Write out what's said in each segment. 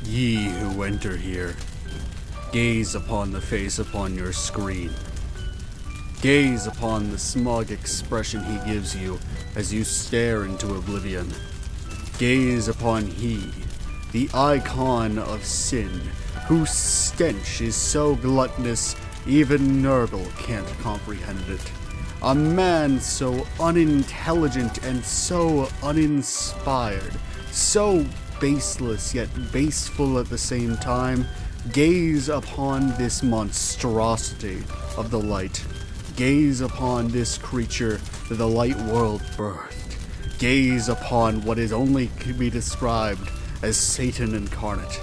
Ye who enter here, gaze upon the face upon your screen. Gaze upon the smug expression he gives you as you stare into oblivion. Gaze upon he, the icon of sin, whose stench is so gluttonous even Nurgle can't comprehend it. A man so unintelligent and so uninspired, so baseless yet baseful at the same time. Gaze upon this monstrosity of the light. Gaze upon this creature that the light world birthed. Gaze upon what is only to be described as Satan incarnate.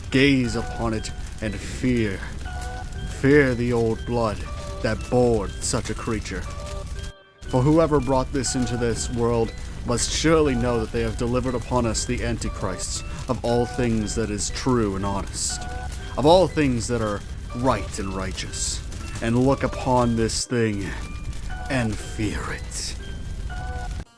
Gaze upon it and fear. Fear the old blood that bore such a creature. For whoever brought this into this world must surely know that they have delivered upon us the Antichrists of all things that is true and honest, of all things that are right and righteous, and look upon this thing and fear it.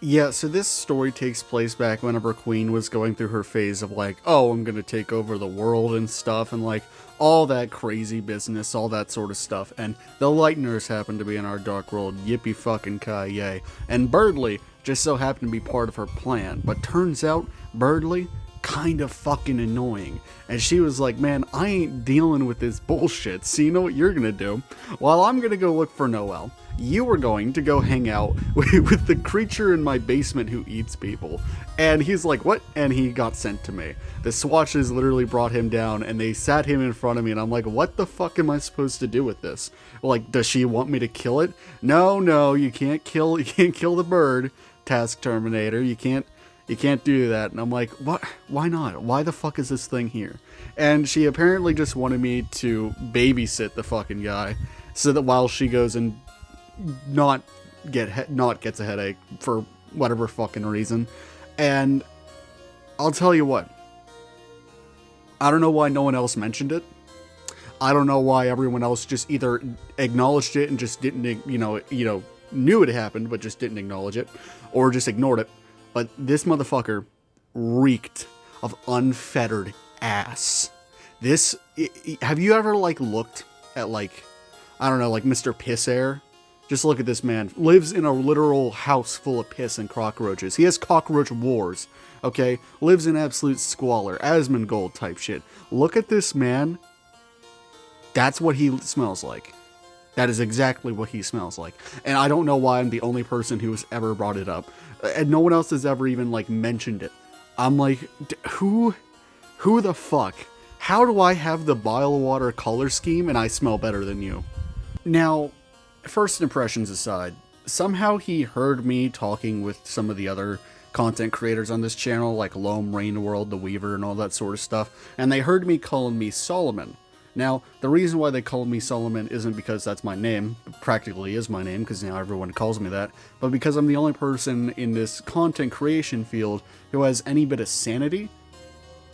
Yeah, so this story takes place back whenever Queen was going through her phase of like, oh, I'm gonna take over the world and stuff, and like, all that crazy business, all that sort of stuff, and the Lightners happen to be in our Dark World, yippee fucking ki-yay, and Berdly just so happened to be part of her plan, but turns out, Berdly, kind of fucking annoying, and she was like, man, I ain't dealing with this bullshit, so you know what you're gonna do? Well, I'm gonna go look for Noel. You were going to go hang out with the creature in my basement who eats people. And he's like, what? And he got sent to me. The Swatches literally brought him down and they sat him in front of me and I'm like, what the fuck am I supposed to do with this? Like, does she want me to kill it? No, you can't kill the bird, Task Terminator. You can't do that. And I'm like, what? Why not? Why the fuck is this thing here? And she apparently just wanted me to babysit the fucking guy so that while she goes and not gets a headache for whatever fucking reason. And I'll tell you what, I don't know why no one else mentioned it. I don't know why everyone else just either acknowledged it and just didn't, knew it happened but just didn't acknowledge it, or just ignored it. But this motherfucker reeked of unfettered ass. Have you ever looked at I don't know, Mr. Piss Air? Just look at this man. Lives in a literal house full of piss and cockroaches. He has cockroach wars, okay? Lives in absolute squalor. Asmongold type shit. Look at this man. That's what he smells like. That is exactly what he smells like. And I don't know why I'm the only person who has ever brought it up. And no one else has ever even, mentioned it. I'm like, who the fuck? How do I have the bile water color scheme and I smell better than you? Now, first impressions aside, somehow he heard me talking with some of the other content creators on this channel, like Loam, Rainworld, The Weaver, and all that sort of stuff, and they heard me calling me Solomon. Now, the reason why they called me Solomon isn't because that's my name, it practically is my name, because now everyone calls me that, but because I'm the only person in this content creation field who has any bit of sanity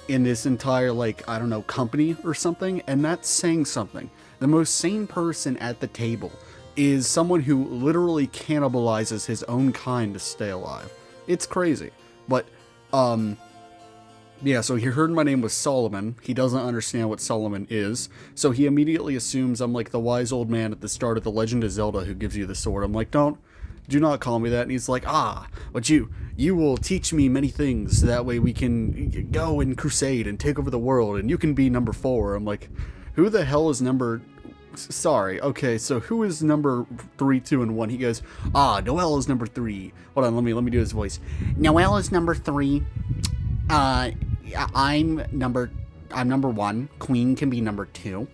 in this entire, I don't know, company or something, and that's saying something. The most sane person at the table is someone who literally cannibalizes his own kind to stay alive. It's crazy. But, yeah, so he heard my name was Solomon. He doesn't understand what Solomon is, so he immediately assumes I'm like the wise old man at the start of The Legend of Zelda who gives you the sword. I'm like, do not call me that. And he's like, but you will teach me many things, so that way we can go and crusade and take over the world, and you can be number 4. I'm like, who the hell is number... Sorry, okay, so who is number 3, 2, and 1? He goes, Noel is number 3. Hold on, let me do his voice. Noel is number 3. I'm number 1. Queen can be number 2.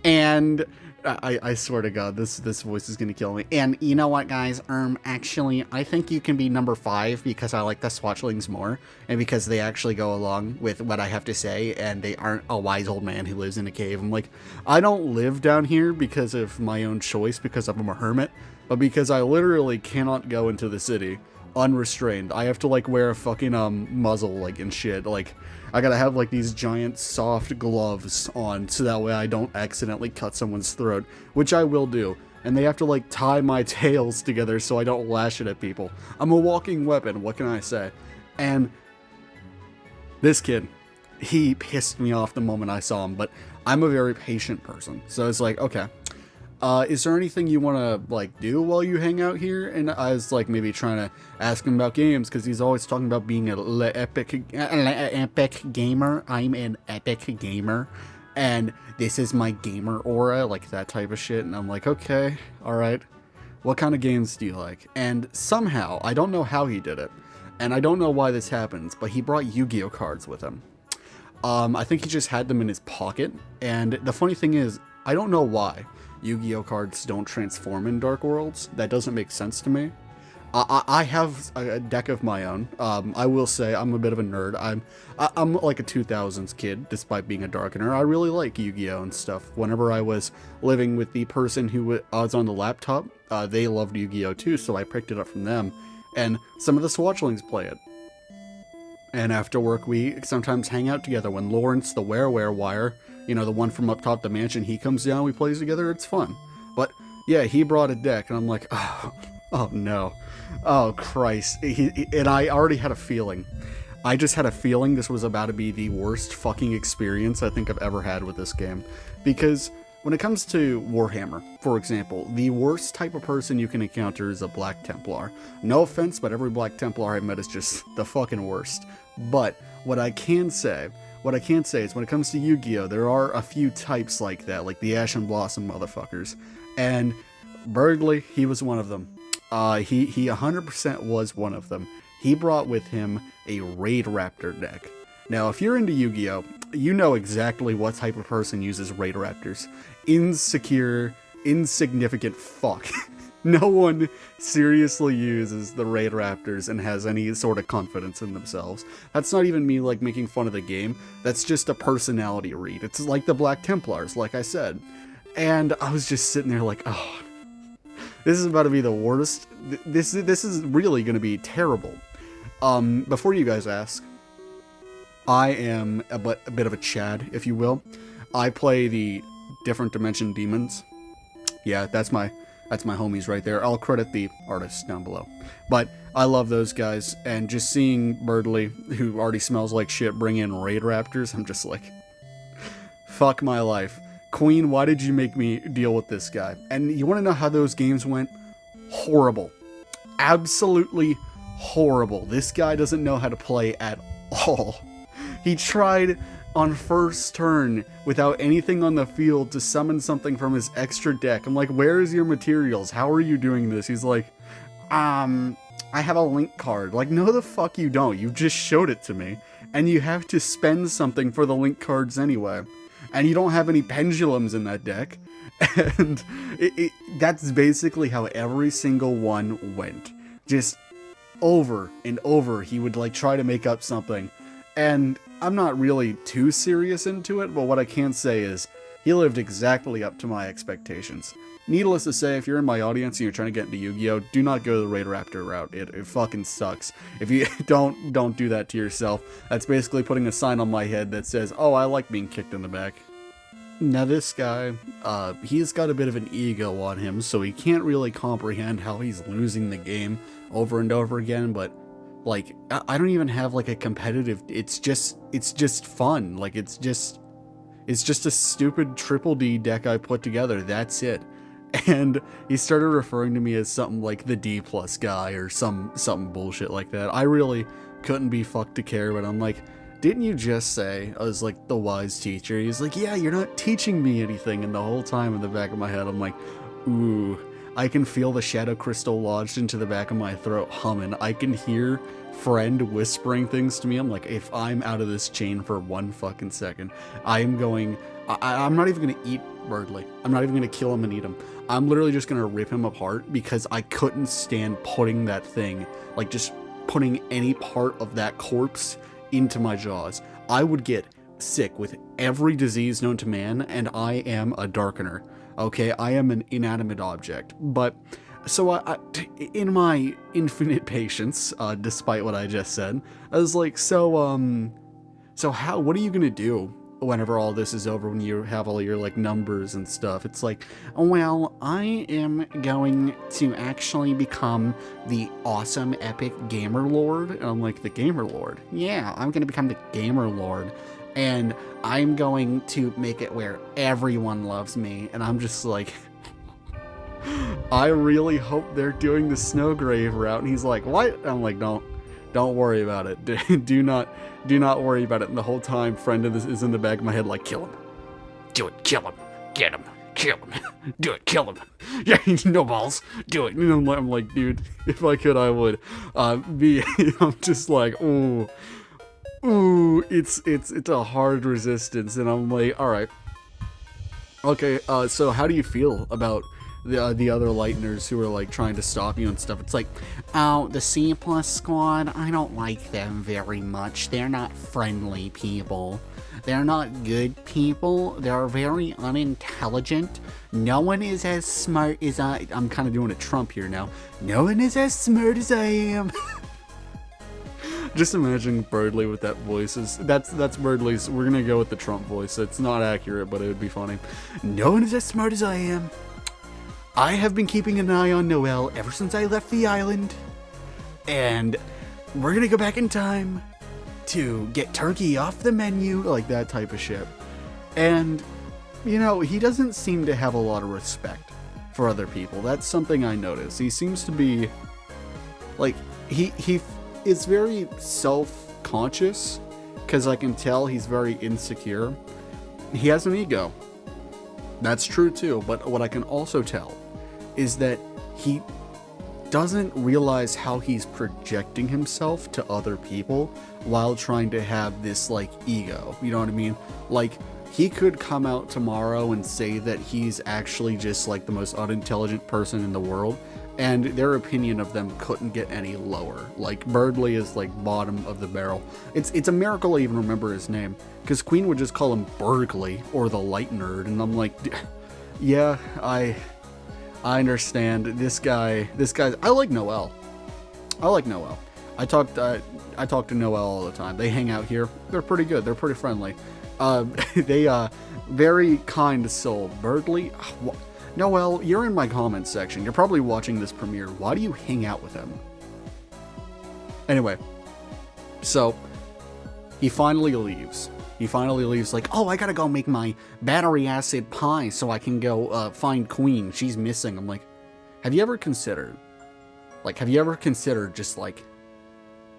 And I swear to God, this voice is gonna kill me. And you know what, guys? Actually, I think you can be number 5 because I like the Swatchlings more, and because they actually go along with what I have to say, and they aren't a wise old man who lives in a cave. I'm like, I don't live down here because of my own choice, because I'm a hermit, but because I literally cannot go into the city unrestrained. I have to wear a fucking muzzle and shit. I gotta have these giant soft gloves on so that way I don't accidentally cut someone's throat, which I will do. And they have to tie my tails together so I don't lash it at people. I'm a walking weapon, what can I say? And This kid, he pissed me off the moment I saw him, but I'm a very patient person. So it's like, okay, is there anything you want to, like, do while you hang out here? And I was, like, maybe trying to ask him about games, because he's always talking about being an epic gamer. I'm an epic gamer, and this is my gamer aura, like, that type of shit. And I'm like, okay, alright, what kind of games do you like? And somehow, I don't know how he did it, and I don't know why this happens, but he brought Yu-Gi-Oh cards with him. I think he just had them in his pocket, and the funny thing is, I don't know why Yu-Gi-Oh cards don't transform in Dark Worlds. That doesn't make sense to me. I have a deck of my own. I will say I'm a bit of a nerd. I'm like a 2000s kid, despite being a Darkener. I really like Yu-Gi-Oh and stuff. Whenever I was living with the person who was on the laptop, they loved Yu-Gi-Oh too, so I picked it up from them. And some of the Swatchlings play it. And after work, we sometimes hang out together. When Lawrence, the Wire, you know, the one from up top the mansion, he comes down, we play together, it's fun. But yeah, he brought a deck, and I'm like, oh no. Oh Christ. And I already had a feeling. I just had a feeling this was about to be the worst fucking experience I think I've ever had with this game. Because when it comes to Warhammer, for example, the worst type of person you can encounter is a Black Templar. No offense, but every Black Templar I met is just the fucking worst. But what I can say is when it comes to Yu-Gi-Oh, there are a few types like that, like the Ashen Blossom motherfuckers. And Berdly, he was one of them. He 100% was one of them. He brought with him a Raid Raptor deck. Now, if you're into Yu-Gi-Oh, you know exactly what type of person uses Raid Raptors. Insecure, insignificant fuck. No one seriously uses the Raid Raptors and has any sort of confidence in themselves. That's not even me, like, making fun of the game. That's just a personality read. It's like the Black Templars, like I said. And I was just sitting there like, oh, this is about to be the worst. This is really going to be terrible. Before you guys ask, I am a bit of a Chad, if you will. I play the Different Dimension Demons. Yeah, that's my homies right there. I'll credit the artists down below. But I love those guys, and just seeing Berdly, who already smells like shit, bring in Raid Raptors, I'm just like, fuck my life. Queen, why did you make me deal with this guy? And you want to know how those games went? Horrible. Absolutely horrible. This guy doesn't know how to play at all. He tried on first turn without anything on the field to summon something from his extra deck. I'm like, where is your materials? How are you doing this? He's like, I have a link card. Like, no the fuck you don't. You just showed it to me. And you have to spend something for the link cards anyway. And you don't have any pendulums in that deck. And that's basically how every single one went. Just over and over, he would like try to make up something. And I'm not really too serious into it, but what I can say is he lived exactly up to my expectations. Needless to say, if you're in my audience and you're trying to get into Yu-Gi-Oh, do not go the Raid Raptor route. It fucking sucks. If you don't do that to yourself. That's basically putting a sign on my head that says, oh, I like being kicked in the back. Now this guy, he's got a bit of an ego on him, so he can't really comprehend how he's losing the game over and over again, but like, I don't even have like a competitive, it's just fun. Like, it's just a stupid triple D deck I put together, that's it. And he started referring to me as something like the D+ guy or something bullshit like that. I really couldn't be fucked to care, but I'm like, didn't you just say I was like the wise teacher? He's like, yeah, you're not teaching me anything. And the whole time in the back of my head, I'm like, ooh, I can feel the shadow crystal lodged into the back of my throat humming. I can hear friend whispering things to me. I'm like, if I'm out of this chain for one fucking second, I'm not even going to eat Berdly. I'm not even going to kill him and eat him. I'm literally just going to rip him apart because I couldn't stand putting that thing, like just putting any part of that corpse into my jaws. I would get sick with every disease known to man, and I am a Darkener. Okay, I am an inanimate object. But so I in my infinite patience, despite what I just said, I was like, so what are you gonna do whenever all this is over, when you have all your like numbers and stuff, it's like, well, I am going to actually become the awesome epic gamer lord. And I'm like, the gamer lord? Yeah, I'm gonna become the gamer lord, and I'm going to make it where everyone loves me. And I'm just like, I really hope they're doing the Snowgrave route. And he's like, what? I'm like, don't worry about it. Do not worry about it. And the whole time, friend is in the back of my head, like, kill him. Do it. Kill him. Get him. Kill him. Do it. Kill him. Yeah, no balls. Do it. And I'm like, dude, if I could, I would. I'm just like, ooh, it's a hard resistance. And I'm like, all right. Okay, so how do you feel about the other Lighteners who are like trying to stop you and stuff? It's like, oh, the C+ squad, I don't like them very much. They're not friendly people. They're not good people. They're very unintelligent. No one is as smart as I'm kind of doing a Trump here now. No one is as smart as I am. Just imagine Berdly with that voice. That's Berdly's. We're gonna go with the Trump voice. It's not accurate, but it would be funny. No one is as smart as I am. I have been keeping an eye on Noelle ever since I left the island, and we're gonna go back in time to get turkey off the menu, like that type of shit. And, you know, he doesn't seem to have a lot of respect for other people. That's something I noticed. He seems to be, like, he is very self-conscious, because I can tell he's very insecure. He has an ego. That's true too, but what I can also tell is that he doesn't realize how he's projecting himself to other people while trying to have this, like, ego. You know what I mean? Like, he could come out tomorrow and say that he's actually just, like, the most unintelligent person in the world, and their opinion of them couldn't get any lower. Like, Berdly is, like, bottom of the barrel. It's a miracle I even remember his name, because Queen would just call him Berdly, or the Light Nerd, and I'm like, yeah, I understand. This guy, I like Noelle. I talk to Noelle all the time. They hang out here. They're pretty good. They're pretty friendly. They, very kind soul. Berdly, Noelle, you're in my comments section. You're probably watching this premiere. Why do you hang out with him? Anyway, so he finally leaves. Like, oh, I gotta go make my battery acid pie so I can go find Queen. She's missing. I'm like, have you ever considered just, like,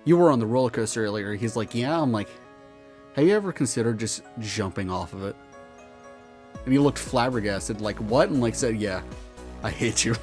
you were on the roller coaster earlier. He's like, yeah. I'm like, have you ever considered just jumping off of it? And he looked flabbergasted, like, what? And, like, said, yeah, I hate you.